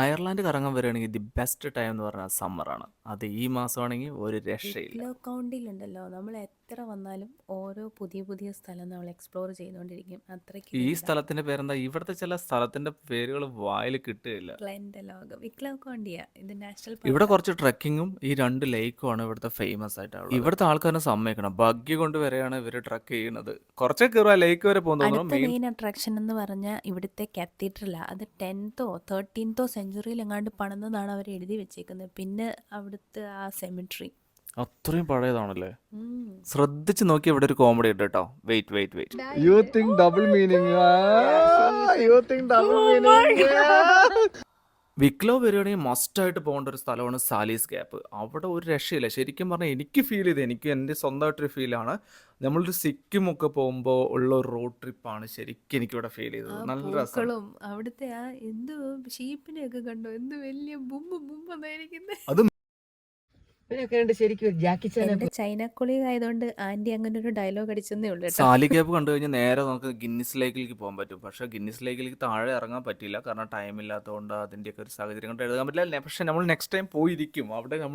Ireland കറങ്ങാൻ വരികയാണെങ്കിൽ the best time എന്ന് പറഞ്ഞാൽ സമ്മറാണ്. അത് ഈ മാസമാണെങ്കിൽ ഒരു രക്ഷയില്ല. വിക്ലോ കൗണ്ടിലുണ്ടല്ലോ നമ്മൾ എത്ര വന്നാലും ഓരോ പുതിയ പുതിയ സ്ഥലം നമ്മൾ എക്സ്പ്ലോർ ചെയ്തുകൊണ്ടിരിക്കും. അത്രയ്ക്ക് ഈ വലുതാ സ്ഥലത്തിന്റെ പേരെന്താ? ഇവിടുത്തെ ചില സ്ഥലത്തിന്റെ പേരുകൾ വായിൽ കിട്ടുകയില്ല. ക്ലെൻ്റെ ലോകം. വിക്ലോ കൗണ്ടിയാ ഇത് നാഷണൽ ഇവിടെ പാർക്കാ. കുറച്ച് ട്രക്കിങ്ങും ഈ രണ്ട് ലേക്കുമാണ് ഇവിടുത്തെ ഫേമസ് ആയിട്ടുള്ളത്. ഇവിടുത്തെ ആൾക്കാരെ സമ്മതിക്കണം, ബഗ്ഗി കൊണ്ട് വരെയാണ് ഇവർ ട്രക്ക് ചെയ്യുന്നത്. കുറച്ചൊക്കെ കയറുക ലേക്ക് വരെ പോകുന്ന തോന്നുന്നു. അടുത്ത മെയിൻ മെയിൻ അട്രാക്ഷൻ എന്ന് പറഞ്ഞാൽ ഇവിടുത്തെ കത്തീഡ്രലാണ്. അത് 10th 13th സെഞ്ചുറിയിൽ എങ്ങാണ്ട് പണിതെന്നാണ് അവർ എഴുതി വെച്ചേക്കുന്നത്. പിന്നെ അവിടുത്തെ ആ സെമിട്രി. അത്രയും പഴയതാണല്ലേ. ശ്രദ്ധിച്ച് നോക്കി, ഇവിടെ ഒരു കോമഡി ഉണ്ട് കേട്ടോ. Wait wait wait. You think double meaning? You think double meaning? വിക്ലോ വരികയാണെങ്കിൽ മസ്റ്റായിട്ട് പോകേണ്ട ഒരു സ്ഥലമാണ് സാലീസ് ഗ്യാപ്പ്. അവിടെ ഒരു രക്ഷയില്ല. ശരിക്കും പറഞ്ഞാൽ എനിക്ക് ഫീൽ ചെയ്ത്, എനിക്ക് എൻ്റെ സ്വന്തമായിട്ടൊരു ഫീലാണ്. നമ്മളൊരു സിക്കിമൊക്കെ പോകുമ്പോൾ ഉള്ള ഒരു റോഡ് ട്രിപ്പാണ് ശരിക്കും എനിക്കിവിടെ ഫീൽ ആ ചെയ്തത്. നല്ല രസമാണ്. പൂക്കളും അവിടുത്തെ ആ എന്ത് ഷീപ്പിനെയൊക്കെ കണ്ടോ, എന്ത് വലിയ ബുമ്പ് ബുമ്പെന്നായിരിക്കുന്നത്. അത് ഇവരൊക്കെ ഉണ്ട് ശരിക്കും ഒരു ജാക്കി ചാൻ എന്റെ ചൈന കൊളീഗ് ആയതുകൊണ്ട് ആന്റി അങ്ങനെ ഒരു ഡയലോഗ് അടിച്ചെന്നേ ഉള്ളു കേട്ടോ. സാലി ഗ്യാപ്പ് കണ്ടു കഴിഞ്ഞാൽ നേരെ നമുക്ക് ഗിന്നിസ് ലേക്കിലേക്ക് പോകാൻ പറ്റും. പക്ഷേ ഗിന്നിസ് ലേക്കിലേക്ക് താഴെ ഇറങ്ങാൻ പറ്റില്ല, കാരണം ടൈം ഇല്ലാത്തതുകൊണ്ട് അതിൻ്റെയൊക്കെ ഒരു സാഹചര്യം കൊണ്ട് എഴുതാൻ പറ്റില്ല. പക്ഷേ നമ്മൾ നെക്സ്റ്റ് ടൈം പോയിരിക്കും അവിടെ.